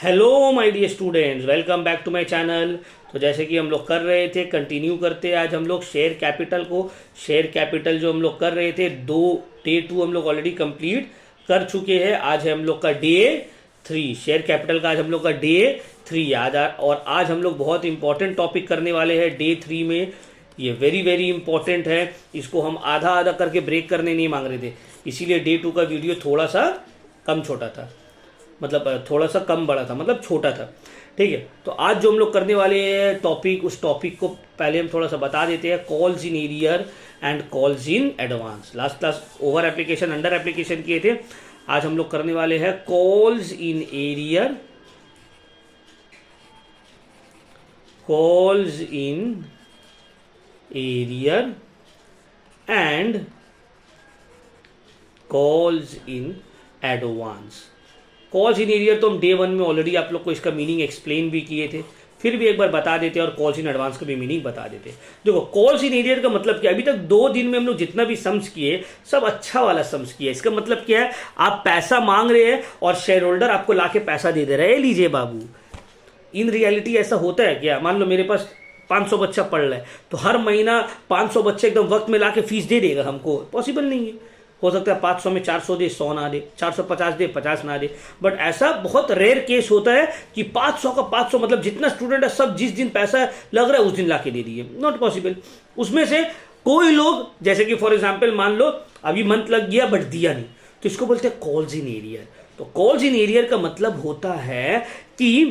Hello my dear students, welcome back to my channel. तो जैसे कि हम लोग कर रहे थे, कंटिन्यू करते हैं आज हम लोग शेयर कैपिटल को। शेयर कैपिटल जो हम लोग कर रहे थे, डे 2 हम लोग ऑलरेडी कंप्लीट कर चुके हैं। आज है हम लोग का डे 3 शेयर कैपिटल का। आज हम लोग का डे 3 और आज हम लोग बहुत इंपॉर्टेंट टॉपिक करने वाले हैं डे 3 में। ये वेरी वेरी इंपॉर्टेंट है। इसको हम आधा आधा करके ब्रेक करने नहीं मांग रहे थे, इसीलिए डे 2 का वीडियो थोड़ा सा कम छोटा था, मतलब थोड़ा सा कम बड़ा था, मतलब छोटा था। ठीक है, तो आज जो हम लोग करने वाले हैं टॉपिक, उस टॉपिक को पहले हम थोड़ा सा बता देते हैं। Calls in arrear and calls in advance. Last class over application under application किए थे। आज हम लोग करने वाले हैं calls in arrear, calls in arrear and calls in advance. Calls in arrear तो हम डे 1 में ऑलरेडी आप लोग को इसका मीनिंग एक्सप्लेन भी किए थे, फिर भी एक बार बता देते हैं और कॉल्स इन एडवांस का भी मीनिंग बता देते हैं। देखो, कॉल्स इन एरियर का मतलब क्या, अभी तक 2 दिन में हम लोग जितना भी सम्स किए सब अच्छा वाला सम्स किया। इसका मतलब क्या है, आप पैसा मांग रहे हैं और शेयर होल्डर आपको लाके पैसा दे दे रहे हैं, लीजिए बाबू। इन रियलिटी ऐसा होता है क्या? मान लो मेरे पास 500 बच्चा पढ़ रहा है, तो हर महीना 500 बच्चे एकदम वक्त में लाके फीस दे देगा हमको? पॉसिबल नहीं है। हो सकता है 500 में 400 दे, 100 ना दे, 450 दे, 50 ना दे। बट ऐसा बहुत रेयर केस होता है कि 500 का 500, मतलब जितना स्टूडेंट है सब जिस दिन पैसा लग रहा है उस दिन लाके दे दिए। Not possible. उसमें से कोई लोग, जैसे कि फॉर एग्जाम्पल मान लो अभी मंथ लग गया बट दिया नहीं, तो इसको बोलते हैं कॉल्स इन एरियर। तो कॉल्स इन एरियर का मतलब होता है कि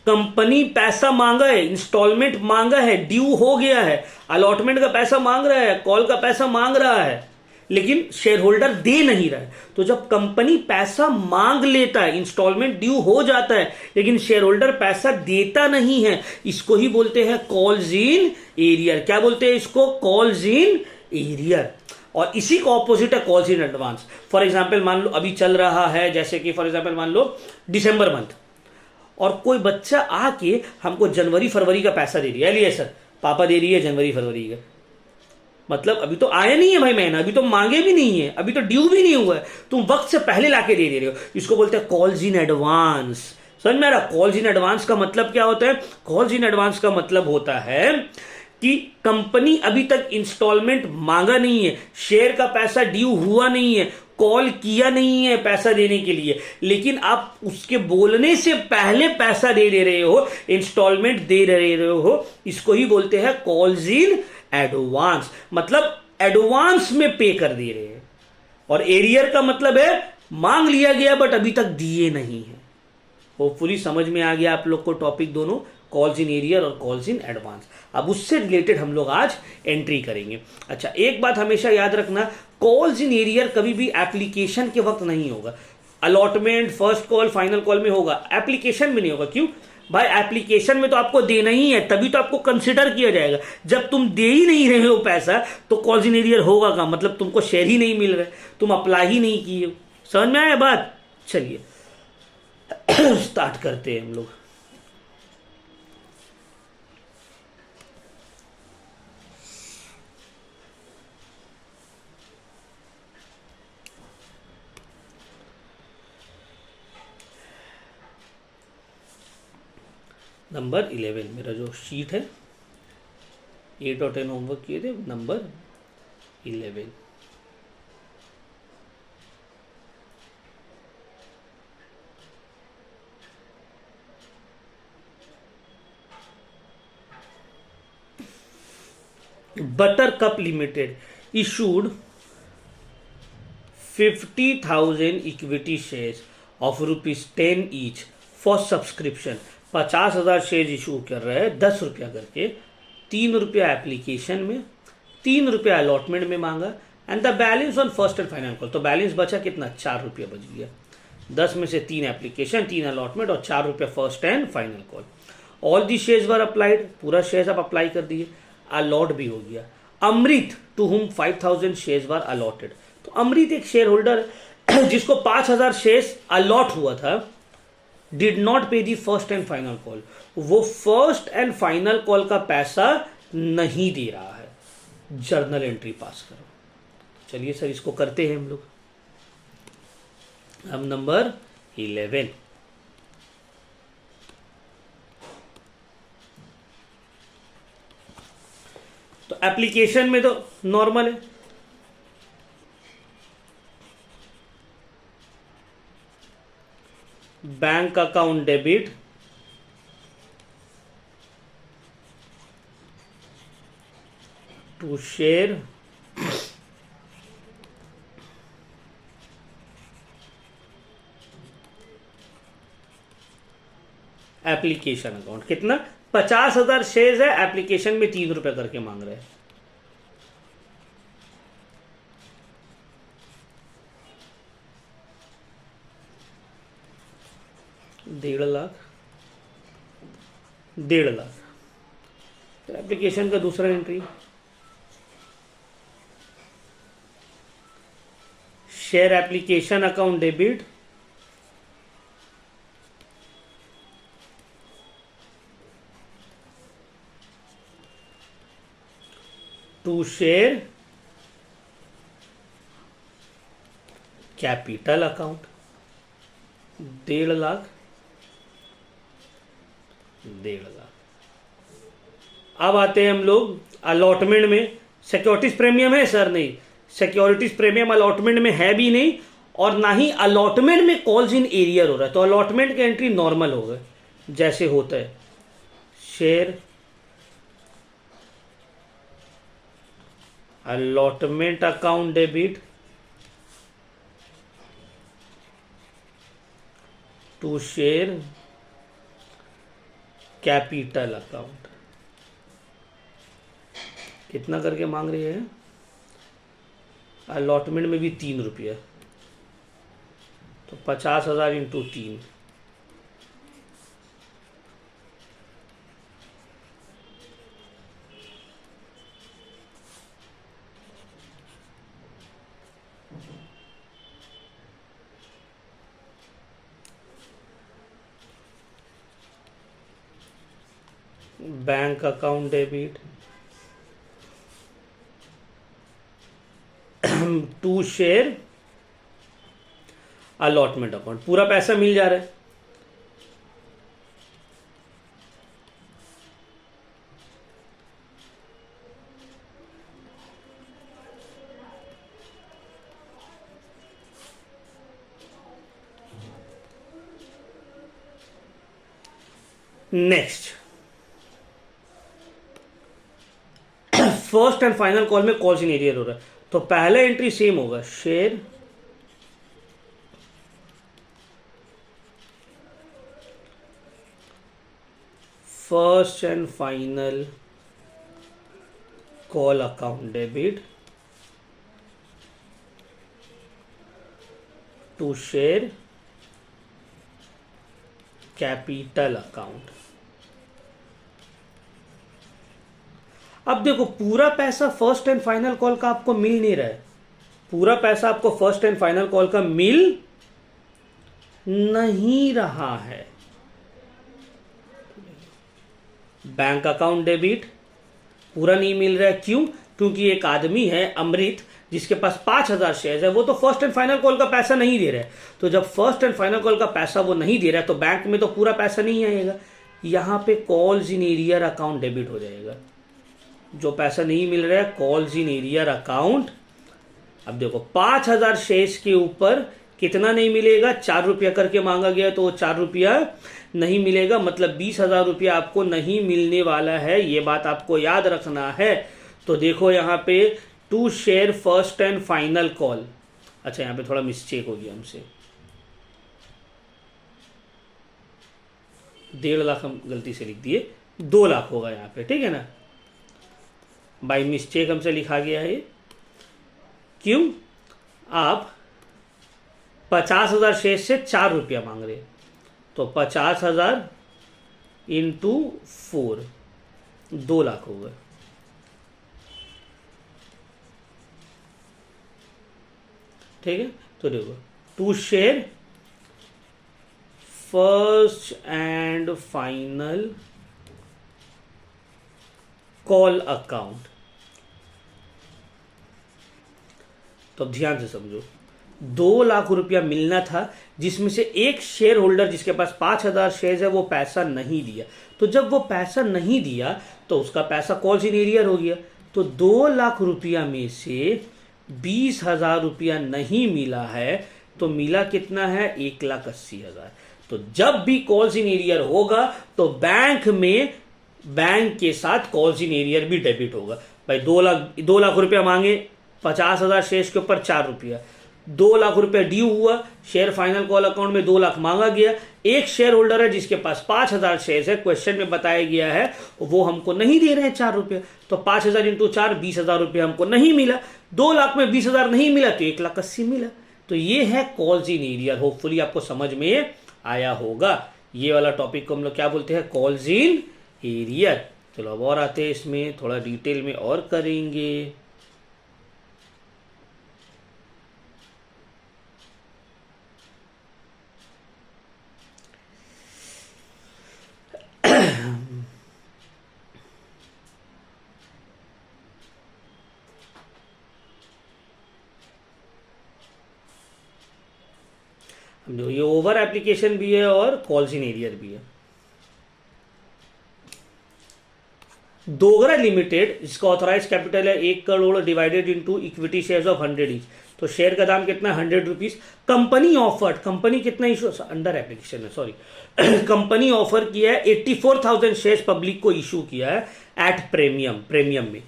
कंपनी पैसा मांगा है, इंस्टॉलमेंट मांगा है, ड्यू हो गया है, अलॉटमेंट का पैसा मांग रहा है, कॉल का पैसा मांग रहा है, लेकिन शेयर होल्डर दे नहीं रहा है। तो जब कंपनी पैसा मांग लेता है, इंस्टॉलमेंट ड्यू हो जाता है, लेकिन शेयर होल्डर पैसा देता नहीं है, इसको ही बोलते हैं कॉल्स इन एरियर। क्या बोलते हैं इसको? Calls in arrear. और इसी का ऑपोजिट है calls in advance. For example मान लो अभी चल रहा है, जैसे कि फॉर एग्जाम्पल मान लो दिसंबर मंथ, और कोई बच्चा आके हमको जनवरी फरवरी का पैसा दे दिया, लिए सर पापा दे रही है जनवरी फरवरी का, मतलब अभी तो आया नहीं है भाई महीना, अभी तो मांगे भी नहीं है, अभी तो ड्यू भी नहीं हुआ है, तुम वक्त से पहले लाके दे रहे हो। इसको बोलते हैं कॉल्स इन एडवांस। समझ में आ रहा? कॉल्स इन एडवांस का मतलब क्या होता है? कॉल्स इन एडवांस का मतलब होता है कि कंपनी अभी तक इंस्टॉलमेंट मांगा नहीं है, शेयर का पैसा ड्यू हुआ नहीं है, कॉल किया नहीं है पैसा देने के लिए, लेकिन आप उसके बोलने से पहले पैसा दे रहे हो, इंस्टॉलमेंट दे रहे हो। इसको ही बोलते हैं कॉल्स इन एडवांस। मतलब एडवांस में पे कर दे रहे हैं। और एरियर का मतलब है मांग लिया गया बट अभी तक दिए नहीं है। होपफुली समझ में आ गया आप लोग को टॉपिक दोनों, कॉल्स इन एरियर और कॉल्स इन एडवांस। अब उससे रिलेटेड हम लोग आज एंट्री करेंगे। अच्छा, एक बात हमेशा याद रखना, कॉल्स इन एरियर कभी भी एप्लीकेशन के वक्त नहीं होगा। Allotment, first call, final call में होगा, एप्लीकेशन में नहीं होगा। क्यों भाई? एप्लीकेशन में तो आपको देना ही है, तभी तो आपको कंसिडर किया जाएगा। जब तुम दे ही नहीं रहे हो पैसा, तो कॉल्स इन एरियर होगा का मतलब तुमको शेयर ही नहीं मिल रहा है, तुम अप्लाई ही नहीं किए हो। समझ में आया बात? चलिए स्टार्ट करते हैं हम लोग। नंबर 11 मेरा जो शीट है, 8 और 10 होमवर्क किए थे, number 11। Butter cup limited issued 50,000 equity shares of ₹10 each for subscription. 50,000 share issue कर रहे हैं 10 रुपया करके, 3 रुपया एप्लीकेशन में, 3 रुपया अलॉटमेंट में मांगा, and the balance on first and final call. तो बैलेंस बचा कितना? 4 रुपया बच गया। 10 में से 3 एप्लीकेशन, 3 अलॉटमेंट और 4 रुपया first and final call. All the shares were applied, पूरा शेयर्स आप अप्लाई कर दिए, अलॉट भी हो गया। अमृत to whom 5,000 shares were allotted. तो अमृत एक शेयर होल्डर जिसको 5,000 शेयर्स अलॉट हुआ था, डिड नॉट पे the first and final call. वो फर्स्ट एंड फाइनल कॉल का पैसा नहीं दे रहा है। जर्नल एंट्री पास करो। चलिए सर इसको करते हैं हम लोग। अब नंबर 11, तो एप्लीकेशन में तो नॉर्मल है, bank account debit to share application account. कितना? 50,000 शेयर्स है, एप्लीकेशन में 3 रुपए करके मांग रहे हैं। डेढ़ लाख, 1.5 लाख। तो एप्लीकेशन का दूसरा एंट्री, share application account debit to share capital account, 1.5 lakh, 1.5 lakh. अब आते हैं हम लोग अलॉटमेंट में। सिक्योरिटीज प्रीमियम है सर? नहीं, सिक्योरिटीज प्रीमियम अलॉटमेंट में है भी नहीं, और ना ही अलॉटमेंट में कॉल्स इन एरियर हो रहा है। तो अलॉटमेंट की एंट्री नॉर्मल होगा जैसे होता है, share allotment account debit to share capital account. कितना करके मांग रही है? अलॉटमेंट में भी 3 रुपया, तो 50,000 into 3, bank account debit to share allotment account. पूरा पैसा मिल जा रहा है, next first and final call में कॉल्स इन एरियर हो रहा है, तो पहला एंट्री सेम होगा, share first and final call account debit to share capital account. अब देखो, पूरा पैसा फर्स्ट एंड फाइनल कॉल का आपको मिल नहीं रहा है, पूरा पैसा आपको फर्स्ट एंड फाइनल कॉल का मिल नहीं रहा है। बैंक अकाउंट डेबिट पूरा नहीं मिल रहा है, क्यों? क्योंकि एक आदमी है अमृत जिसके पास 5,000 शेयर है, वो तो फर्स्ट एंड फाइनल कॉल का पैसा नहीं दे रहा है। तो जब फर्स्ट एंड फाइनल कॉल का पैसा वो नहीं दे रहा है, तो बैंक में तो पूरा पैसा नहीं आएगा, यहां पे calls in arrear account debit हो जाएगा। जो पैसा नहीं मिल रहा है, कॉल्स इन एरियर अकाउंट। अब देखो, 5,000 शेयर्स के ऊपर कितना नहीं मिलेगा? 4 रुपया करके मांगा गया, तो वो 4 रुपया नहीं मिलेगा, मतलब 20,000 रुपया आपको नहीं मिलने वाला है। ये बात आपको याद रखना है। तो देखो यहाँ पे to share first and final call. अच्छा, यहाँ पे थोड़ा मिस्टेक हो गया हमसे, 1.5 लाख हम गलती से लिख दिए, 2 लाख होगा यहाँ पे, ठीक है ना? बाय मिस्टेक हमसे लिखा गया है। क्यों? आप 50,000 शेयर से 4 रुपया मांग रहे, तो 50,000 इंटू 4, 2 लाख होगा। ठीक है, तो देखो, to share first and final call account. तो अब ध्यान से समझो, 2 लाख रुपया मिलना था, जिसमें से एक शेयर होल्डर जिसके पास 5,000 शेयर है वो पैसा नहीं दिया। तो जब वो पैसा नहीं दिया तो उसका पैसा कॉल्स इन एरियर हो गया। तो 2 लाख रुपया में से 20,000 रुपया नहीं मिला है, तो मिला कितना है? 1,80,000। तो जब भी कॉल्स इन एरियर होगा तो बैंक के साथ कॉल्स इन एरियर भी डेबिट होगा। भाई 2 लाख रुपया मांगे, 50,000 शेयर्स के ऊपर 4 रुपया, 2 लाख रुपया ड्यू हुआ, शेयर फाइनल कॉल अकाउंट में 2 लाख मांगा गया। एक शेयर होल्डर है जिसके पास 5,000 शेयर है, क्वेश्चन में बताया गया है वो हमको नहीं दे रहे हैं 4 रुपया, तो 5,000 इंटू 4 20,000 रुपया हमको नहीं मिला। 2 लाख में 20,000 नहीं मिला तो 1,80,000 मिला। तो ये है कॉल्स इन एरियर। होपफुली आपको समझ में आया होगा। ये वाला टॉपिक को हम लोग क्या बोलते हैं? Calls in arrear. चलो अब और आते हैं, इसमें थोड़ा डिटेल में और करेंगे। ये ओवर एप्लीकेशन भी है और कॉल्स इन एरियर भी है। डोगरा लिमिटेड, जिसका ऑथराइज कैपिटल है 1 crore divided into equity shares of 100 each, तो शेयर का दाम कितना? 100 रुपीज। कंपनी ऑफर्ड, कंपनी कितना इशू, अंडर एप्लीकेशन है सॉरी, कंपनी ऑफर किया है 84,000 शेयर्स पब्लिक को इशू किया है एट प्रीमियम में।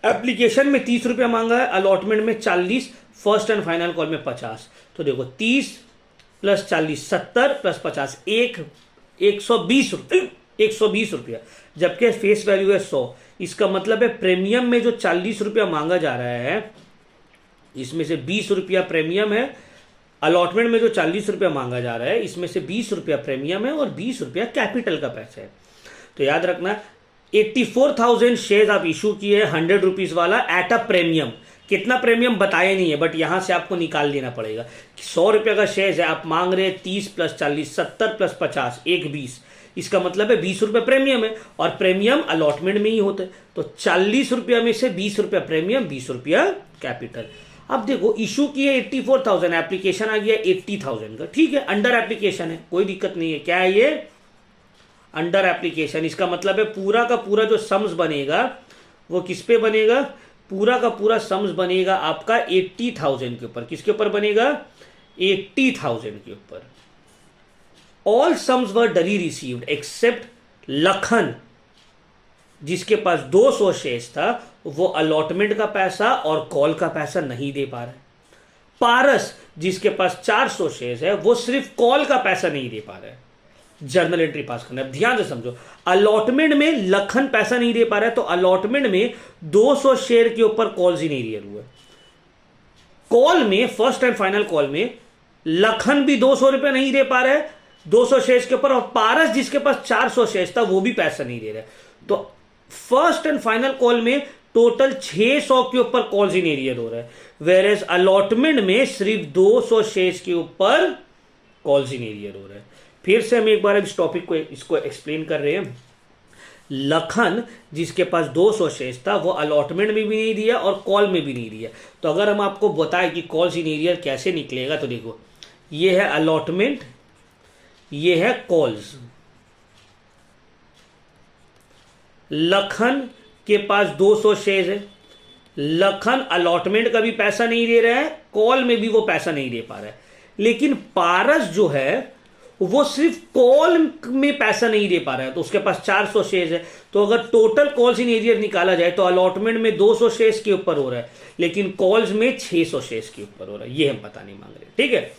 एप्लीकेशन में 30 रुपया मांगा है, अलॉटमेंट में 40, फर्स्ट एंड फाइनल कॉल में 50। तो देखो 30 प्लस 40 70 प्लस 50 120 रुपया, जबकि फेस वैल्यू है 100। इसका मतलब है प्रीमियम में जो 40 रुपया मांगा जा रहा है, इसमें से 20 रुपया प्रीमियम है। अलॉटमेंट में जो 40 रुपया मांगा जा रहा है, इसमें से 20 रुपया प्रीमियम है और 20 रुपया कैपिटल का पैसा है। तो याद रखना 84,000 शेयर आप इशू किए 100 रुपीज वाला एट अ प्रीमियम। कितना प्रीमियम बताया नहीं है, बट यहां से आपको निकाल लेना पड़ेगा। 100 रुपये का शेयर है, आप मांग रहे हैं 30 प्लस 40 70 प्लस 50 120, इसका मतलब है 20 रुपये प्रीमियम है और प्रीमियम अलॉटमेंट में ही होता है। तो 40 रुपया में से 20 रुपया प्रीमियम, 20 रुपया कैपिटल। अब देखो इशू किए 84,000, एप्लीकेशन आ गया 80,000 का, ठीक है, अंडर एप्लीकेशन है, कोई दिक्कत नहीं है। क्या है ये? Under application. इसका मतलब है पूरा का पूरा जो सम्स बनेगा वो किस पे बनेगा? पूरा का पूरा सम्स बनेगा आपका 80,000 के ऊपर। किसके ऊपर बनेगा? 80,000 के ऊपर। ऑल सम्स वर डली रिसीव्ड एक्सेप्ट लखन, जिसके पास 200 शेयर्स था, वो अलॉटमेंट का पैसा और कॉल का पैसा नहीं दे पा रहा है। पारस, जिसके पास 400 शेयर्स है, वो सिर्फ कॉल का पैसा नहीं दे पा रहा है। जर्नल एंट्री पास करना है, ध्यान से समझो। अलॉटमेंट में लखन पैसा नहीं दे पा रहा है, तो अलॉटमेंट में 200 शेयर के ऊपर कॉल्स इन एरियर हुआ। कॉल में, फर्स्ट एंड फाइनल कॉल में लखन भी 200 रुपए नहीं दे पा रहा है 200 शेयर्स के ऊपर, और पारस जिसके पास 400 शेयर्स था वो भी पैसा नहीं दे रहा है। तो फर्स्ट एंड फाइनल कॉल में टोटल 600 के ऊपर कॉल्स इन एरियर हो रहा है, वेयर एज अलॉटमेंट में सिर्फ 200 शेयर्स के ऊपर कॉल्स इन एरियर हो रहा है। फिर से हम एक बार इस टॉपिक को इसको एक्सप्लेन कर रहे हैं। लखन जिसके पास 200 शेयर्स था, वो अलॉटमेंट में भी नहीं दिया और कॉल में भी नहीं दिया। तो अगर हम आपको बताएं कि कॉल्स इन एरियर कैसे निकलेगा, तो देखो ये है अलॉटमेंट, ये है कॉल्स। लखन के पास 200 शेयर्स है, लखन अलॉटमेंट का भी पैसा नहीं दे रहा है, कॉल में भी वो पैसा नहीं दे पा रहा है। लेकिन पारस जो है वो सिर्फ कॉल में पैसा नहीं दे पा रहा है, तो उसके पास 400 शेयर्स है। तो अगर टोटल कॉल्स इन एरियर निकाला जाए तो अलॉटमेंट में 200 शेयर्स के ऊपर हो रहा है, लेकिन कॉल्स में 600 शेयर्स के ऊपर हो रहा है। ये हम पता नहीं मांग रहे, ठीक है।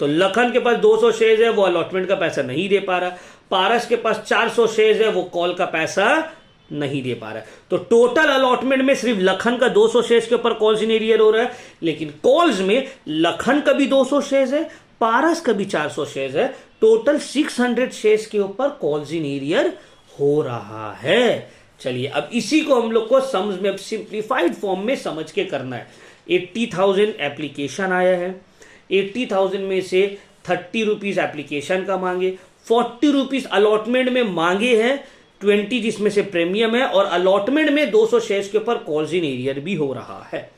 तो लखन के पास 200 शेयर्स है, वो अलॉटमेंट का पैसा नहीं दे पा रहा। पारस के पास 400 शेयर्स है, वो कॉल का पैसा नहीं दे पा रहा है। तो टोटल अलॉटमेंट में सिर्फ लखन का 200 शेयर्स के ऊपर कॉल्स इन एरियर हो रहा है, लेकिन कॉल्स में लखन का भी 200 शेयर्स है, पारस का भी 400 शेयर्स है। टोटल 600 शेयर्स के ऊपर कॉल्स इन एरियर हो रहा है। चलिए अब इसी को हम लोग को सम्स में सिंप्लीफाइड फॉर्म में समझ के करना है। 80,000 एप्लीकेशन आया है, 80,000 में से 30 रुपीज एप्लीकेशन का मांगे, 40 रुपीज अलॉटमेंट में मांगे हैं, 20 जिसमें से प्रीमियम है, और अलॉटमेंट में 200 शेयर्स के ऊपर कॉल्स इन एरियर भी हो रहा है।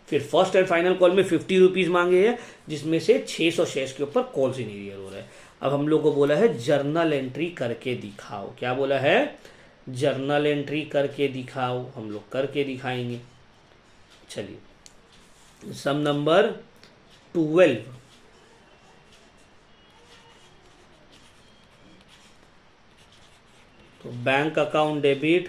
फिर फर्स्ट एंड फाइनल कॉल में 50 रुपीज मांगे हैं, जिसमें से 600 शेयर्स के ऊपर कॉल्स इन एरियर हो रहा है। अब हम लोग को बोला है जर्नल एंट्री करके दिखाओ। क्या बोला है? जर्नल एंट्री करके दिखाओ, हम लोग करके दिखाएंगे। चलिए सम नंबर 12, तो bank account debit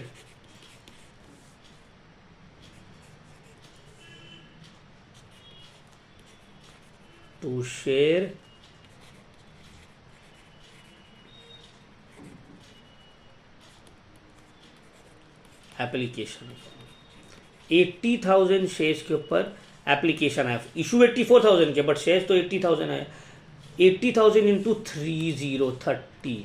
to share application, 80,000 shares के ऊपर एप्लीकेशन है, इशू 84,000 के, बट शेयर्स तो 80,000 है। 80,000 इंटू 3030,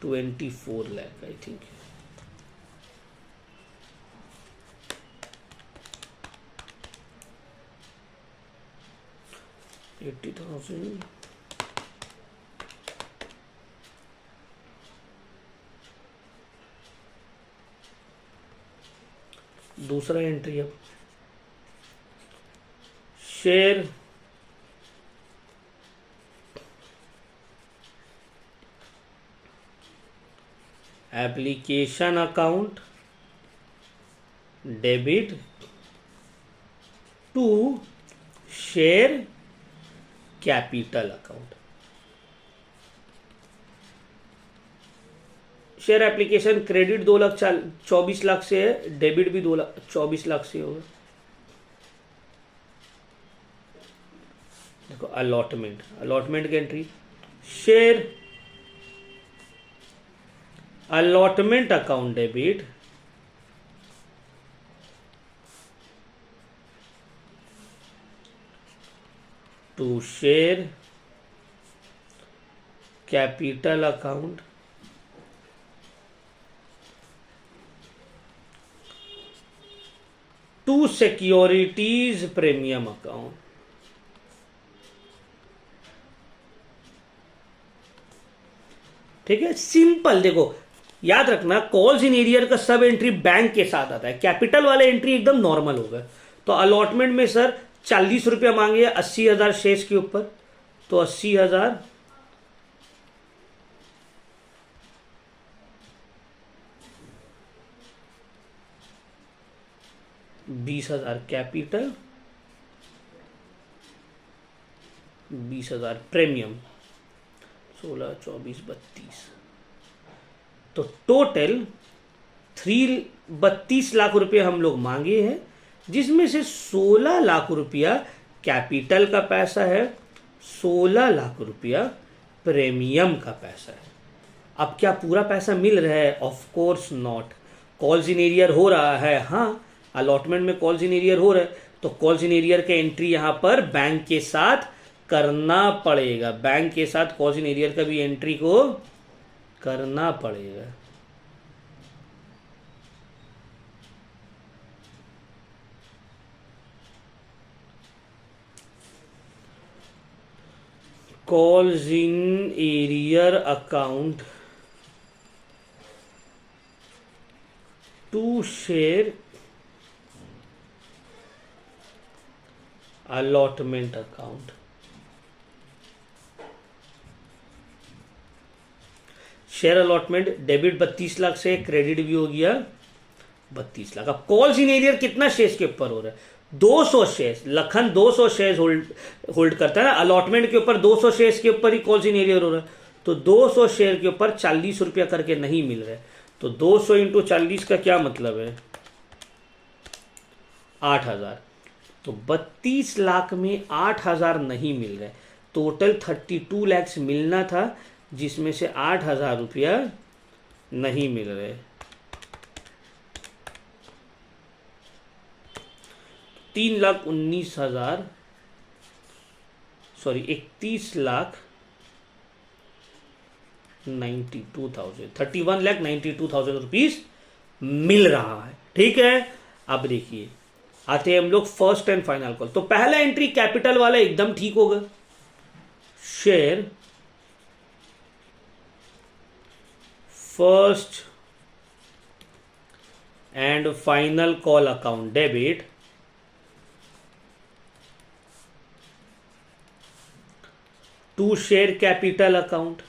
24 लाख आई थिंक। $80,000 दूसरा एंट्री, अब share application account debit to share capital account. Share application credit 2,24,00,000 से है, डेबिट भी 2,24,00,000 से होगा। देखो अलॉटमेंट, अलॉटमेंट की entry, share allotment account debit to share capital account to securities premium account. ठीक है, सिंपल। देखो याद रखना, कॉल्स इन एरियर का सब एंट्री बैंक के साथ आता है, कैपिटल वाला एंट्री एकदम नॉर्मल होगा। तो अलॉटमेंट में सर 40 रुपया मांगे 80,000 शेयर्स के ऊपर, तो 80,000 20,000 कैपिटल, 20,000 प्रीमियम, 16, 24, 32, तो टोटल 32 लाख रुपए हम लोग मांगे हैं, जिसमें से 16 लाख रुपया कैपिटल का पैसा है, 16 लाख रुपया प्रीमियम का पैसा है। अब क्या पूरा पैसा मिल रहा है? Of course not. Calls in arrear हो रहा है, हाँ अलॉटमेंट में कॉल्स इन एरियर हो रहा है, तो कॉल्स इन एरियर का एंट्री यहां पर बैंक के साथ करना पड़ेगा, बैंक के साथ कॉल्स इन एरियर का भी एंट्री को करना पड़ेगा। Calls in arrear account to share allotment account. Share allotment debit 32 lakh से, क्रेडिट भी हो गया 32 लाख। अब कॉल्स इन एरियर कितना शेयर्स के ऊपर हो रहा है? 200 शेयर्स। लखन 200 शेयर्स होल्ड करता है ना, अलॉटमेंट के ऊपर 200 शेयर्स के ऊपर ही कॉल्स इन एरियर हो रहा है, तो 200 शेयर के ऊपर 40 रुपया करके नहीं मिल रहा है, तो 200 इंटू 40 का क्या मतलब है? 8,000। तो 32 लाख में 8,000 नहीं मिल रहा है, टोटल 32 लैक्स मिलना था, जिसमें से 8,000 रुपया नहीं मिल रहे। 3,19,000 सॉरी 31,92,000, 31,92,000 रुपीज मिल रहा है। ठीक है, अब देखिए आते हैं हम लोग फर्स्ट एंड फाइनल कॉल। तो पहला एंट्री कैपिटल वाला एकदम ठीक होगा, share first and final call account debit to share capital account.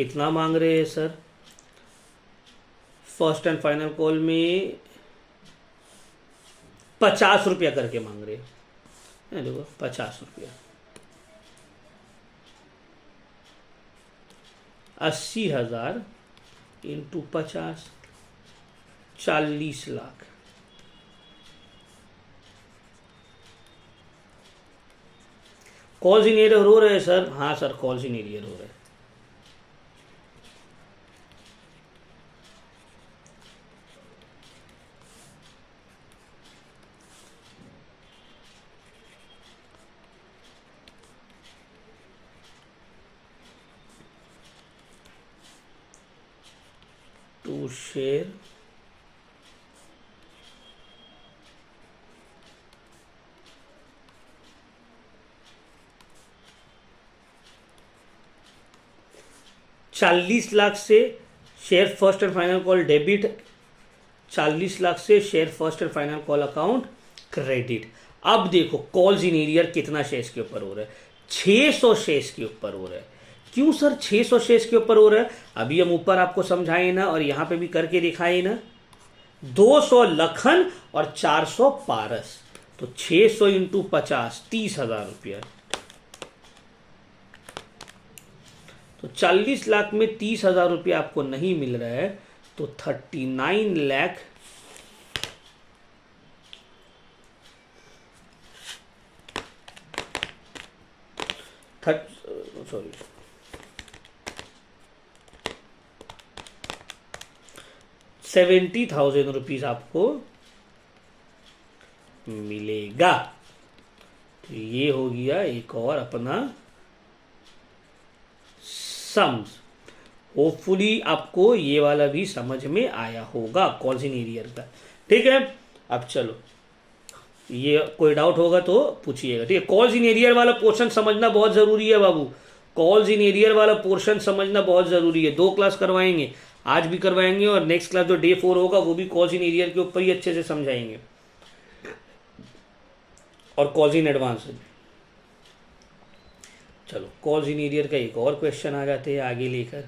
कितना मांग रहे हैं sir? First and final call में 50 रुपया करके मांग रहे हैं। देखो 50 रुपया, 80,000 into 50, 40 lakh. Calls in arrear हो रहे हैं सर? हाँ सर, कॉल्स इन एरियर हो रहे हैं। टू शेयर चालीस लाख से share first and final call debit, 40 lakh से share first and final call account credit. अब देखो कॉल्स इन एरियर कितना शेयर्स के ऊपर हो रहा है? 600 शेयर्स के ऊपर हो रहा है। क्यों सर 600 शेयर्स के ऊपर हो रहा है? अभी हम ऊपर आपको समझाए ना और यहां पे भी करके दिखाए ना। 200 लखन और 400 पारस, तो 600 इंटू 50, 30,000 रुपया। तो 40 लाख में 30,000 रुपया आपको नहीं मिल रहा है, तो 39 लाख सॉरी 70,000 रुपीज आपको मिलेगा। तो ये हो गया एक और अपना सम्स। होपफुली आपको ये वाला भी समझ में आया होगा कॉल्स इन एरियर का। ठीक है, अब चलो ये कोई डाउट होगा तो पूछिएगा। ठीक है, कॉल्स इन एरियर वाला पोर्शन समझना बहुत जरूरी है बाबू। कॉल्स इन एरियर वाला पोर्शन समझना बहुत जरूरी है। 2 क्लास करवाएंगे, आज भी करवाएंगे और नेक्स्ट क्लास जो डे 4 होगा वो भी कॉल्स इन एरियर के ऊपर ही अच्छे से समझाएंगे और कॉल्स इन एडवांस। चलो कॉल्स इन एरियर का एक और क्वेश्चन आ जाते हैं आगे लेकर।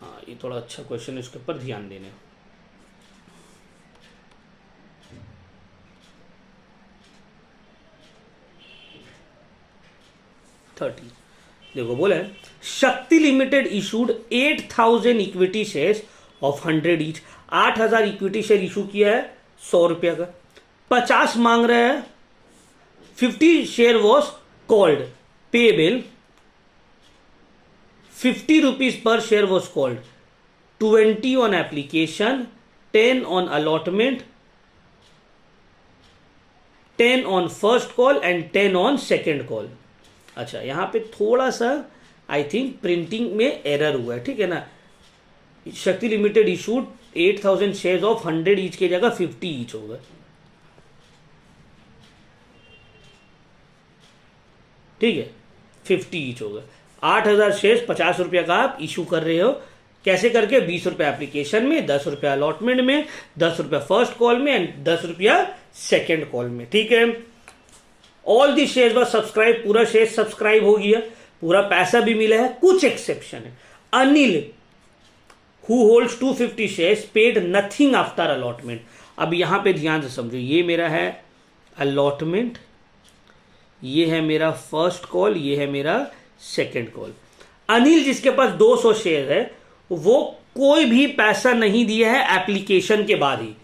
हाँ ये थोड़ा अच्छा क्वेश्चन है, इसके ऊपर ध्यान देने। देखो बोले शक्ति limited issued 8,000 equity shares of 100 each. 8,000 equity share issue किया है 100 रुपया का, 50 मांग रहा है। 50 share was called payable, 50 rupees per share was called, 20 on application, 10 on allotment, 10 on first call and 10 on second call. अच्छा यहां पे थोड़ा सा आई थिंक प्रिंटिंग में एरर हुआ है। ठीक है ना, शक्ति limited issued 8,000 shares of 100 each की जगह 50 ईच होगा। ठीक है 50 ईच होगा। 8,000 शेयर्स 50 रुपया का आप इशू कर रहे हो। कैसे करके? 20 रुपया एप्लीकेशन में, 10 रुपया अलॉटमेंट में, 10 रुपया फर्स्ट कॉल में एंड 10 रुपया सेकेंड कॉल में। ठीक है, all the shares were subscribe, पूरा शेयर सब्सक्राइब हो गया, पूरा पैसा भी मिला है। कुछ एक्सेप्शन है। Anil who holds 250 shares paid nothing after allotment. अब यहां पे ध्यान से समझो, ये मेरा है अलॉटमेंट, ये है मेरा फर्स्ट कॉल, ये है मेरा सेकेंड कॉल। अनिल जिसके पास 200 शेयर है वो कोई भी पैसा नहीं दिया है एप्लीकेशन के बाद ही।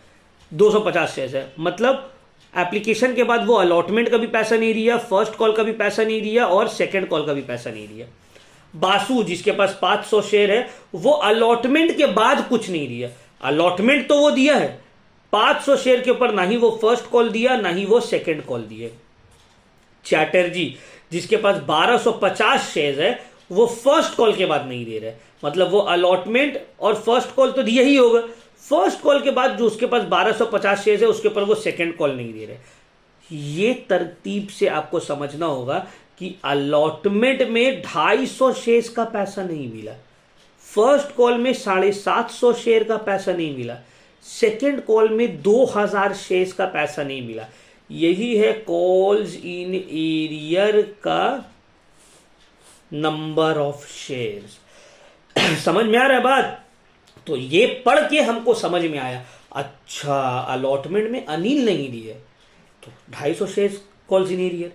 250 शेयर है, मतलब एप्लीकेशन के बाद वो अलॉटमेंट का भी पैसा नहीं दिया, फर्स्ट कॉल का भी पैसा नहीं दिया और सेकेंड कॉल का भी पैसा नहीं दिया। बासु जिसके पास 500 शेयर है वो अलॉटमेंट के बाद कुछ नहीं दिया। अलॉटमेंट तो वो दिया है, 500 शेयर के ऊपर ना ही वो फर्स्ट कॉल दिया ना ही वो सेकेंड कॉल दिए। चैटर्जी जिसके पास 1250 शेयर है वो फर्स्ट कॉल के बाद नहीं दे रहे, मतलब वो अलॉटमेंट और फर्स्ट कॉल तो दिया ही होगा, फर्स्ट कॉल के बाद जो उसके पास 1250 शेयर है उसके ऊपर वो सेकेंड कॉल नहीं दे रहे। ये तरतीब से आपको समझना होगा कि अलॉटमेंट में 250 शेयर का पैसा नहीं मिला, फर्स्ट कॉल में 750 शेयर का पैसा नहीं मिला, सेकेंड कॉल में 2000 शेयर का पैसा नहीं मिला। यही है कॉल्स इन एरियर का नंबर ऑफ शेयर्स। समझ में आ रहा है बात? तो ये पढ़ के हमको समझ में आया, अच्छा अलॉटमेंट में अनिल नहीं दिए तो 250 शेयर्स कॉल्स इन एरियर।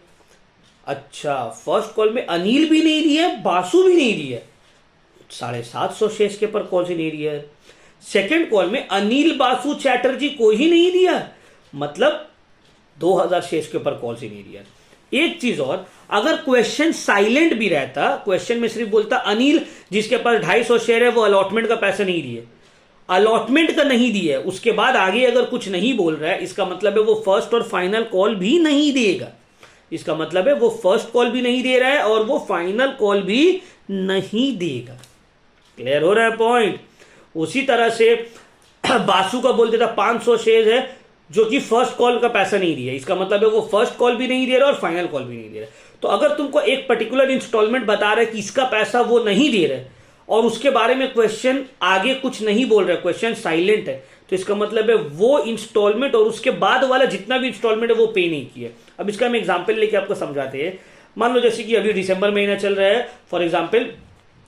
अच्छा फर्स्ट कॉल में अनिल भी नहीं दिए, बासु भी नहीं दिए, 750 शेयर्स के पर calls in arrear. Second call में अनिल बासु चैटर्जी को ही नहीं दिया, मतलब 2000 शेयर्स के ऊपर कॉल्स इन एरियर। एक चीज और, अगर क्वेश्चन साइलेंट भी रहता, क्वेश्चन में सिर्फ बोलता अनिल जिसके पास 250 शेयर है वो अलॉटमेंट का पैसा नहीं दिए, अलॉटमेंट का नहीं दिए, उसके बाद आगे अगर कुछ नहीं बोल रहा है, इसका मतलब है वो फर्स्ट और फाइनल कॉल भी नहीं देगा। इसका मतलब है वो फर्स्ट कॉल भी नहीं दे रहा है और वो फाइनल कॉल भी नहीं देगा। क्लियर हो रहा है पॉइंट? उसी तरह से बासु का बोल देता 500 शेयर है जो कि फर्स्ट कॉल का पैसा नहीं दिया, इसका मतलब है वो फर्स्ट कॉल भी नहीं दे रहा और फाइनल कॉल भी नहीं दे रहा। तो अगर तुमको एक पर्टिकुलर इंस्टॉलमेंट बता रहा है कि इसका पैसा वो नहीं दे रहे और उसके बारे में क्वेश्चन आगे कुछ नहीं बोल रहा है, क्वेश्चन साइलेंट है, तो इसका मतलब है वो इंस्टॉलमेंट और उसके बाद वाला जितना भी इंस्टॉलमेंट है वो पे नहीं किया। अब इसका हम एग्जाम्पल लेके आपको समझाते हैं। मान लो जैसे कि अभी दिसंबर महीना चल रहा है, फॉर एग्जाम्पल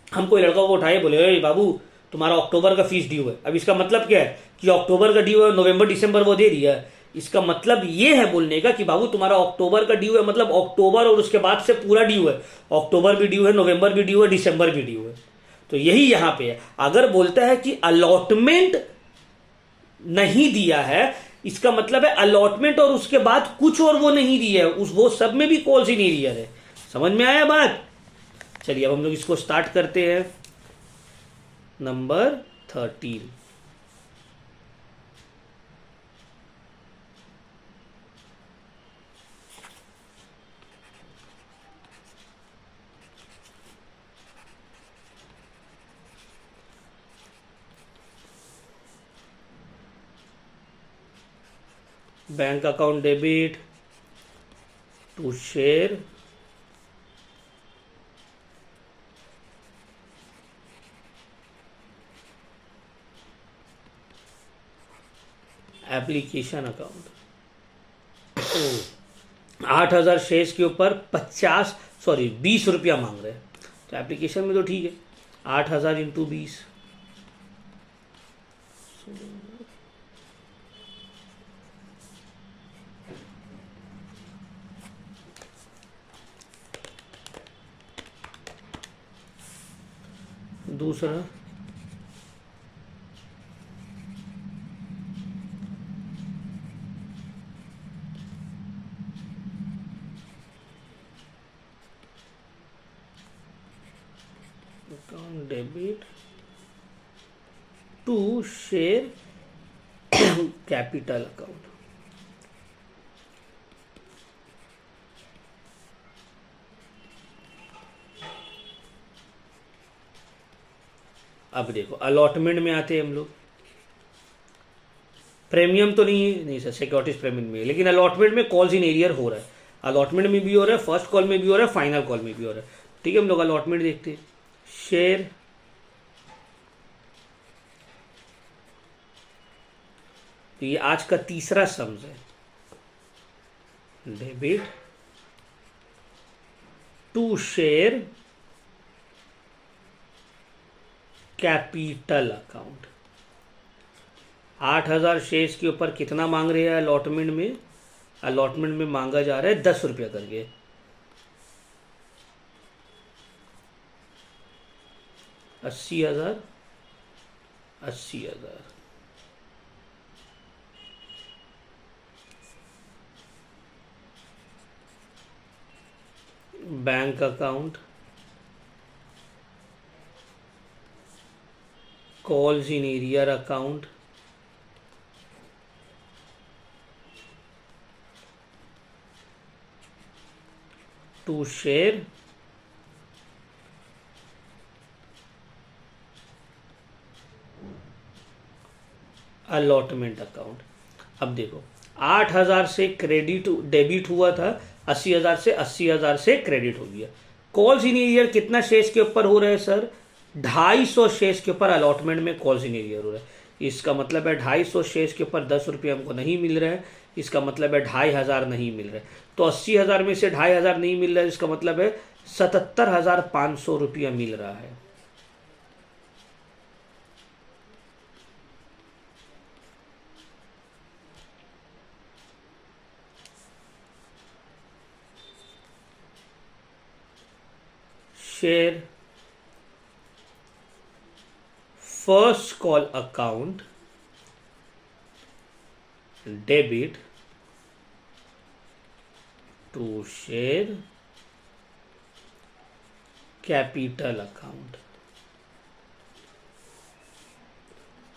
हम कोई लड़का को उठाए बोले बाबू तुम्हारा अक्टूबर का फीस ड्यू है। अब इसका मतलब क्या है कि अक्टूबर का ड्यू है, नवंबर दिसंबर वो दे दिया है। इसका मतलब ये है बोलने का कि बाबू तुम्हारा अक्टूबर का ड्यू है, मतलब अक्टूबर और उसके बाद से पूरा ड्यू है, अक्टूबर भी ड्यू है, नवंबर भी ड्यू है, दिसंबर भी ड्यू है। तो यही यहां पे है। अगर बोलता है कि अलॉटमेंट नहीं दिया है, इसका मतलब है अलॉटमेंट और उसके बाद कुछ और वो नहीं दिया है, वो सब में भी कॉल्स इन एरियर है। समझ में आया बात? चलिए अब हम लोग इसको स्टार्ट करते हैं। Number 13, bank account debit to share application account. 8000 shares के ऊपर 20 रुपया मांग रहे हैं, तो एप्लीकेशन में तो ठीक है, 8000 इंटू 20, दूसरा account debit to share capital account. अब देखो अलॉटमेंट में आते हैं हम लोग, प्रीमियम तो नहीं सर, सिक्योरिटीज प्रीमियम में है, लेकिन अलॉटमेंट में कॉल्स इन एरियर हो रहा है, अलॉटमेंट में भी हो रहा है, फर्स्ट कॉल में भी हो रहा है, फाइनल कॉल में भी हो रहा है। ठीक है, हम लोग अलॉटमेंट देखते हैं। शेयर तो ये आज का तीसरा सम्स है, debit to share capital account. 8000 shares के ऊपर कितना मांग रहे हैं अलॉटमेंट में? अलॉटमेंट में मांगा जा रहा है 10 रुपया करके। 80,000 80,000 bank account calls in arrear account to share allotment account. अब देखो 8000 से क्रेडिट डेबिट हुआ था, 80,000 से 80,000 से क्रेडिट हो गया। कॉल्स इन एरियर कितना शेयर्स के ऊपर हो रहा है सर? 250 शेयर्स के ऊपर अलॉटमेंट में कॉल्स इन एरियर हो रहा है। इसका मतलब है 250 शेयर्स के ऊपर 10 रुपये हमको नहीं मिल रहा है, इसका मतलब है 2500 नहीं मिल रहा है। तो 80,000 में से 2500 नहीं मिल रहा है, इसका मतलब है 77,500 रुपया मिल रहा है। Share first call account debit to share capital account.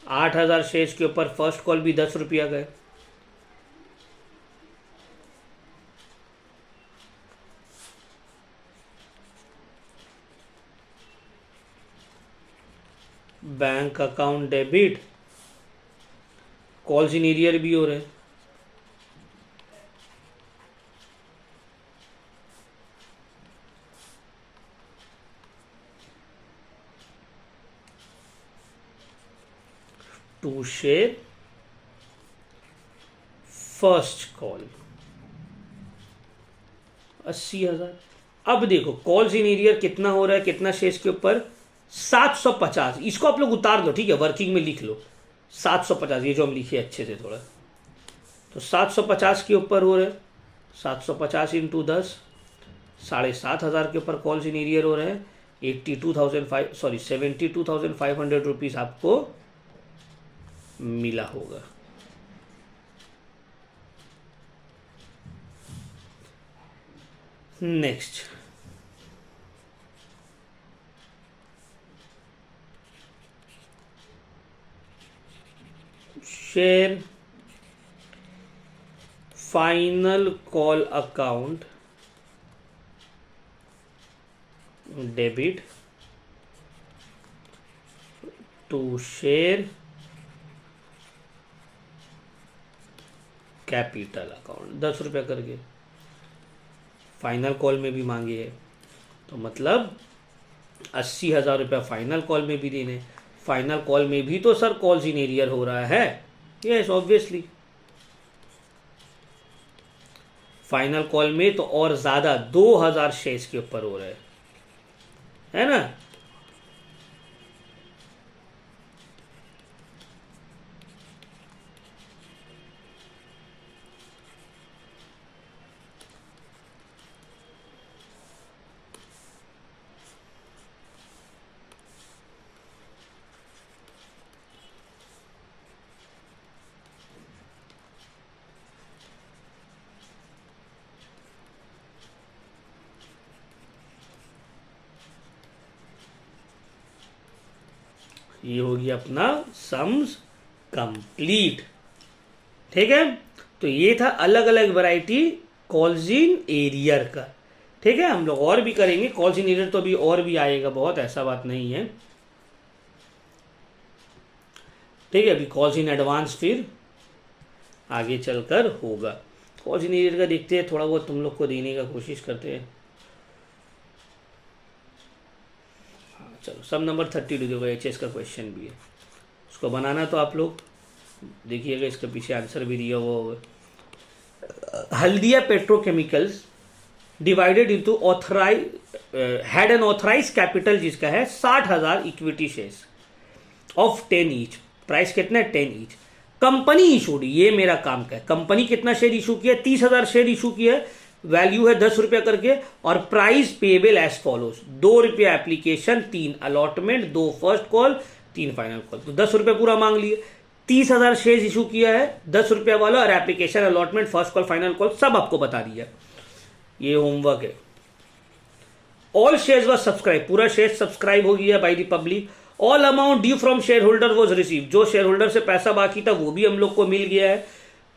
8,000 shares के ऊपर फर्स्ट कॉल भी 10 रुपया गए, bank account debit, calls in arrear भी हो रहे हैं। To share first call 80,000। अब देखो कॉल्स इन एरियर कितना हो रहा है, कितना शेयर्स के ऊपर 750। इसको आप लोग उतार दो, ठीक है, वर्किंग में लिख लो 750, ये जो हम लिखे अच्छे से थोड़ा। तो 750 के ऊपर हो रहे हैं, 750 इंटू 10, 7,500 के ऊपर कॉल्स इन एरियर हो रहे हैं। 72,500 रुपीज आपको मिला होगा। Next, share final call account debit to share capital account 10 रुपया करके। फाइनल कॉल में भी मांगे है, तो मतलब 80,000 रुपया फाइनल कॉल में भी देने। फाइनल कॉल में भी तो सर कॉल्स इन एरियर हो रहा है, यस ऑब्वियसली। फाइनल कॉल में तो और ज्यादा 2,000 शेयर्स के ऊपर हो रहा है ना। ये हो गया अपना सम्स कंप्लीट, ठीक है। तो ये था अलग अलग वैरायटी कॉल्स इन एरियर का, ठीक है। हम लोग और भी करेंगे कॉल्स इन एरियर, तो अभी और भी आएगा बहुत, ऐसा बात नहीं है, ठीक है। अभी कॉल्स इन एडवांस फिर आगे चलकर होगा। कॉल्स इन एरियर का देखते हैं, थोड़ा बहुत तुम लोग को देने का कोशिश करते हैं। चलो, सब नंबर 32 देखो, एचएस का क्वेश्चन भी है, उसको बनाना तो आप लोग देखिएगा, इसके पीछे आंसर भी दिया हुआ होगा। Haldia petrochemicals divided into had an authorise capital जिसका है 60,000 equity shares of 10 each. Price कितना है? 10 ईच। कंपनी इशूड, ये मेरा काम का है, कंपनी कितना शेयर इशू किया? 30,000 शेयर इशू किया है, वैल्यू है 10 रुपया करके, और प्राइस पेबल एज फॉलोज: 2 रुपया application, 3 allotment, 2 first call, 3 final call. तो 10 रुपया पूरा मांग लिए। 30,000 शेयर इशू किया है, 10 रुपया वाला, और application, allotment, first call, final call सब आपको बता दिया। ये होमवर्क है। ऑल शेयर्स वर सब्सक्राइब, पूरा शेयर सब्सक्राइब हो गया by the public. All amount due from share holder was receive, जो शेयर होल्डर से पैसा बाकी था वो भी हम लोग को मिल गया है।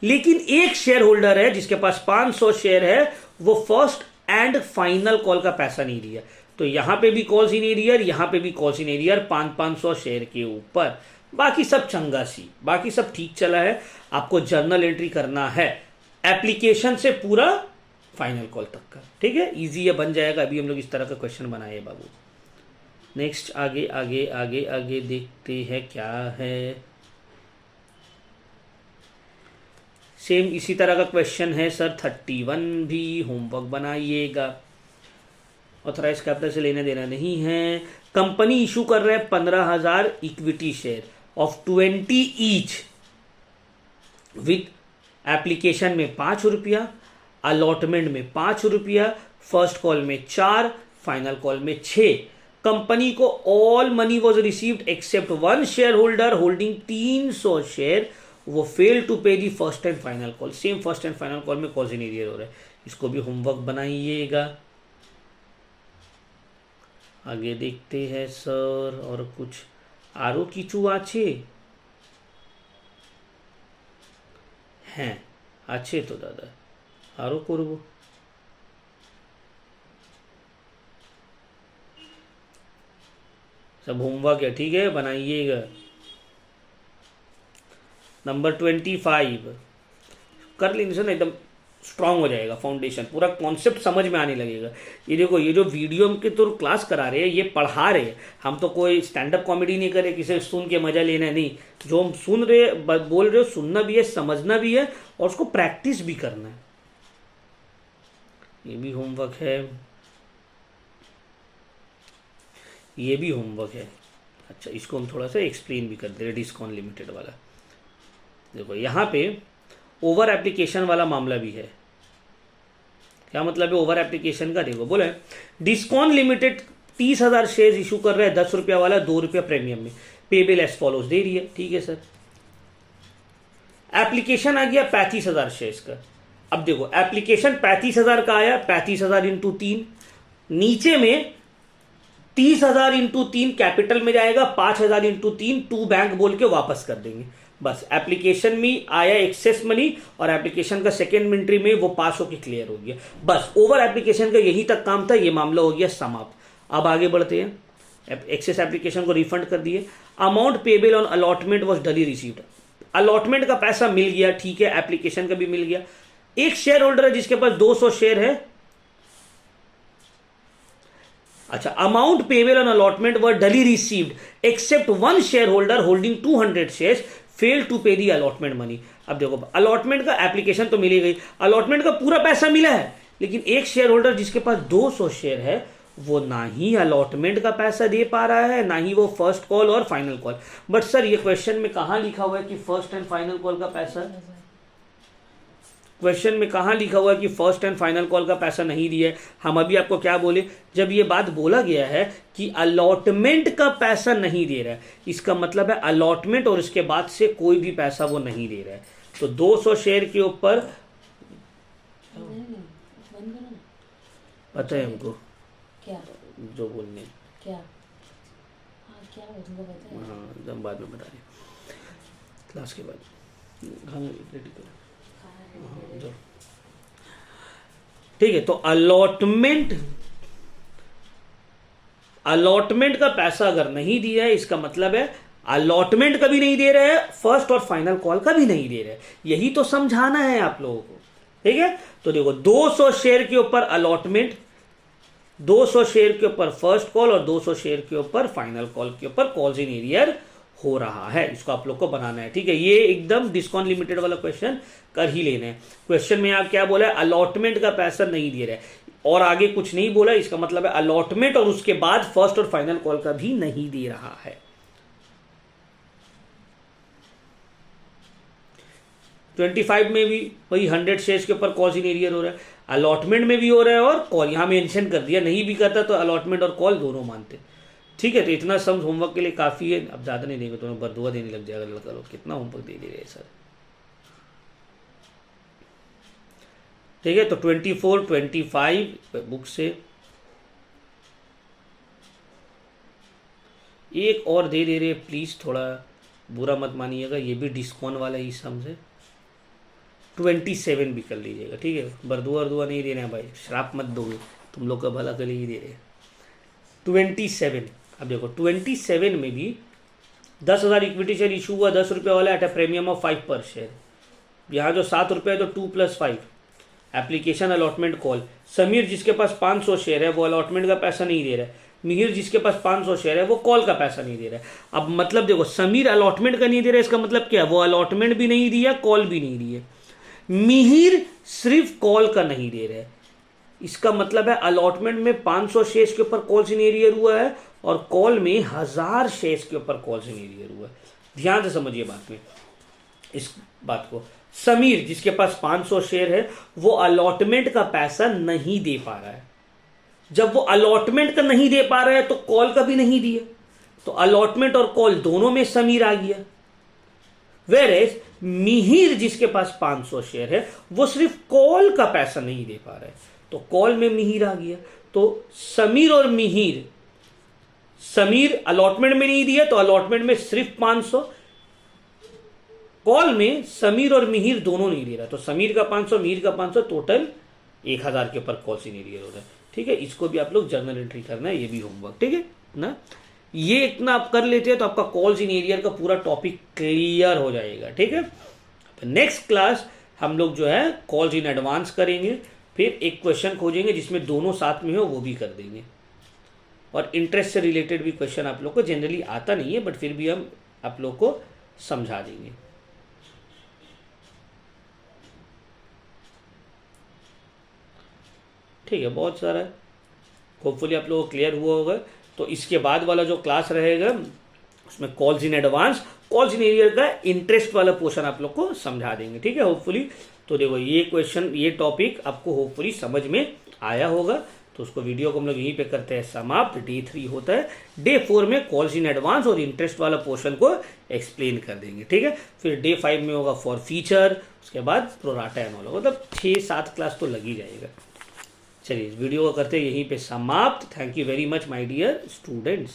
लेकिन एक शेयर होल्डर है जिसके पास 500 शेयर है, वो फर्स्ट एंड फाइनल कॉल का पैसा नहीं दिया। तो यहां पे भी कॉल्स इन एरियर, यहां पे भी कॉल्स इन एरियर, 500 शेयर के ऊपर। बाकी सब चंगा सी, बाकी सब ठीक चला है। आपको जर्नल एंट्री करना है एप्लीकेशन से पूरा फाइनल कॉल तक का, ठीक है। इजी है, बन जाएगा। अभी हम लोग इस तरह का क्वेश्चन बनाए बाबू। नेक्स्ट, आगे आगे आगे आगे देखते हैं क्या है। सेम इसी तरह का क्वेश्चन है सर 31 भी, होमवर्क बनाइएगा। ऑथराइज कैपिटल से लेने देना नहीं है। कंपनी इशू कर रहे हैं 15,000 equity share of 20 each with application में 5 रुपया, अलॉटमेंट में 5 रुपया, फर्स्ट कॉल में 4, फाइनल कॉल में 6। कंपनी को all money was received except one share holder holding 300 share, वो fail to pay the first and final call. Same first and final call में cause इन arrear हो रहा है, इसको भी होमवर्क बनाइएगा। आगे देखते हैं सर, और कुछ आरो किचू आछे हैं? अच्छे तो दादा आरो करबो। सब होमवर्क है, ठीक है, बनाइएगा। नंबर 25 कर लेने से ना एकदम स्ट्रांग हो जाएगा फाउंडेशन, पूरा कॉन्सेप्ट समझ में आने लगेगा। ये देखो, ये जो वीडियो के तो क्लास करा रहे हैं, ये पढ़ा रहे हैं, हम तो कोई स्टैंड अप कॉमेडी नहीं करे किसी सुन के मजा लेना नहीं। जो हम सुन रहे बोल रहे हो, सुनना भी है, समझना भी है, और उसको प्रैक्टिस भी करना है। ये भी होमवर्क है, ये भी होमवर्क है। अच्छा, इसको हम थोड़ा सा एक्सप्लेन भी कर दे रहे, डिस्कॉन लिमिटेड वाला। देखो यहाँ पे ओवर एप्लीकेशन वाला मामला भी है। क्या मतलब है ओवर एप्लीकेशन का? देखो बोले डिस्कॉन लिमिटेड 30,000 शेयर इशू कर रहा है, 10 रुपया वाला, 2 रुपया प्रीमियम में, पेबल एज फॉलोज दे रही है, ठीक है सर। एप्लीकेशन आ गया 35,000 शेयर्स का। अब देखो एप्लीकेशन 35,000 का आया, 35,000 इंटू 3, नीचे में 30,000 इंटू 3 कैपिटल में जाएगा, 5,000 इंटू 3 टू बैंक बोल के वापस कर देंगे। बस एप्लीकेशन में आया एक्सेस मनी, और एप्लीकेशन का सेकेंड एंट्री में वो पास होकर क्लियर हो गया। बस ओवर एप्लीकेशन का यही तक काम था, ये मामला हो गया समाप्त। अब आगे बढ़ते हैं। एक्सेस एप्लीकेशन को रिफंड कर दिए। Amount payable on allotment was डली रिसीव्ड। अलॉटमेंट का पैसा मिल गया, ठीक है, एप्लीकेशन का भी मिल गया। एक शेयर होल्डर है जिसके पास 200 शेयर है। अच्छा, amount payable on allotment were duly received except one share holder holding 200 shares fail to pay the allotment money. अब देखो अलॉटमेंट का एप्लीकेशन तो मिली गई, अलॉटमेंट का पूरा पैसा मिला है, लेकिन एक शेयर होल्डर जिसके पास 200 शेयर है वो ना ही अलॉटमेंट का पैसा दे पा रहा है, ना ही वो फर्स्ट कॉल और फाइनल कॉल। बट सर ये क्वेश्चन में कहां लिखा हुआ है कि फर्स्ट एंड फाइनल कॉल का पैसा? क्वेश्चन में कहां लिखा हुआ है कि फर्स्ट एंड फाइनल कॉल का पैसा नहीं दिया है? हम अभी आपको क्या बोले, जब ये बात बोला गया है कि अलॉटमेंट का पैसा नहीं दे रहा है, इसका मतलब है अलॉटमेंट और इसके बाद से कोई भी पैसा वो नहीं दे रहा है। तो 200 शेयर के ऊपर पता है हमको क्या जो बोलने क्या हाँ क्या तुमको पता है? हाँ जब बाद में बता रहे क्लास के बाद। हाँ रेडी करो, ठीक है। तो अलॉटमेंट का पैसा अगर नहीं दिया है, इसका मतलब है अलॉटमेंट का भी नहीं दे रहे हैं, फर्स्ट और फाइनल कॉल का भी नहीं दे रहे हैं। यही तो समझाना है आप लोगों को, ठीक है। तो देखो 200 शेयर के ऊपर अलॉटमेंट, 200 शेयर के ऊपर फर्स्ट कॉल और 200 शेयर के ऊपर फाइनल कॉल के ऊपर कॉल्स इन एरियर हो रहा है। इसको आप लोग को बनाना है, ठीक है। ये एकदम डिस्कॉन लिमिटेड वाला क्वेश्चन कर ही लेना है। क्वेश्चन में आप क्या बोला है, अलॉटमेंट का पैसा नहीं दे रहा है, और आगे कुछ नहीं बोला, इसका मतलब है अलॉटमेंट और उसके बाद फर्स्ट और फाइनल कॉल का भी नहीं दे रहा है। 25 में भी वही 100 शेयर्स के ऊपर कॉल्स इन एरियर हो रहा है, अलॉटमेंट में भी हो रहा है और कॉल, यहां मेंशन कर दिया, नहीं भी करता तो अलॉटमेंट और कॉल दोनों मानते, ठीक है। तो इतना सम होमवर्क के लिए काफ़ी है, अब ज़्यादा नहीं देंगे तो बरदुआ देने लग जाएगा लड़का लोग, कितना होमवर्क दे रहे हैं सर, ठीक है। तो 24, 25 बुक से एक और दे रहे प्लीज़, थोड़ा बुरा मत मानिएगा, ये भी डिस्कॉन वाला ही सम है। 27 भी कर लीजिएगा, ठीक है। बरदुआ वर्दुआ नहीं देना है भाई, श्राप मत दोगे, तुम लोग का भला के लिए ही दे रहे हैं। 27, अब देखो 27 में भी 10,000 इक्विटी शेयर इशू हुआ, 10 रुपये वाला एट अ प्रीमियम ऑफ 5 पर शेयर। यहाँ जो 7 रुपये है तो 2 + 5 एप्लीकेशन अलॉटमेंट कॉल। समीर जिसके पास 500 शेयर है वो अलॉटमेंट का पैसा नहीं दे रहा है, मिहिर जिसके पास 500 शेयर है वो कॉल का पैसा नहीं दे रहा है। अब मतलब देखो समीर अलॉटमेंट का नहीं दे रहा है, इसका मतलब क्या है, वो अलॉटमेंट भी नहीं दिया, कॉल भी नहीं दिए। मिहिर सिर्फ कॉल का नहीं दे रहे, इसका मतलब है अलॉटमेंट में 500 शेयर्स के ऊपर कॉल्स इन एरियर हुआ है और कॉल में 1000 शेयर्स के ऊपर कॉल्स इन एरियर हुआ है। ध्यान से समझिए बात में इस बात को। समीर जिसके पास 500 शेयर है वो अलॉटमेंट का पैसा नहीं दे पा रहा है। जब वो अलॉटमेंट का नहीं दे पा रहा है तो कॉल का भी नहीं दिया, तो अलॉटमेंट और कॉल दोनों में समीर आ गया। वेरेज मिहिर जिसके पास 500 शेयर है वो सिर्फ कॉल का पैसा नहीं दे पा रहा है, तो कॉल में मिहिर आ गया। तो समीर और मिहिर, समीर अलॉटमेंट में नहीं दिया तो अलॉटमेंट में सिर्फ 500, कॉल में समीर और मिहिर दोनों नहीं दे रहा, तो समीर का 500 मिहिर का 500 टोटल 1000 के ऊपर कॉल सीनियर हो रहा है। ठीक है, इसको भी आप लोग जर्नल एंट्री करना है, ये भी होमवर्क। ठीक है ना, ये इतना आप कर लेते हैं तो आपका कॉल्स इन एरियर का पूरा टॉपिक क्लियर हो जाएगा। ठीक है, नेक्स्ट क्लास हम लोग जो है कॉल्स इन एडवांस करेंगे, फिर एक क्वेश्चन खोजेंगे जिसमें दोनों साथ में हो वो भी कर देंगे, और इंटरेस्ट से रिलेटेड भी क्वेश्चन आप लोग को जनरली आता नहीं है बट फिर भी हम आप लोग को समझा देंगे। ठीक है, बहुत सारा है, होपफुली आप लोगों को क्लियर हुआ होगा। तो इसके बाद वाला जो क्लास रहेगा उसमें calls in advance, calls in arrear का इंटरेस्ट वाला पोर्शन आप लोग को समझा देंगे। ठीक है, होपफुली। तो देखो ये क्वेश्चन, ये टॉपिक आपको होपफुली समझ में आया होगा, तो उसको वीडियो को हम लोग यहीं पे करते हैं समाप्त। डे 3 होता है, डे 4 में कॉल्स इन एडवांस और इंटरेस्ट वाला पोर्शन को एक्सप्लेन कर देंगे। ठीक है, फिर डे 5 में होगा फॉर फीचर, उसके बाद प्रोराटा एंड ऑल होगा, मतलब 6-7 क्लास तो लग ही जाएगा। चलिए इस वीडियो को करते हैं यहीं पे समाप्त। Thank you very much my dear students.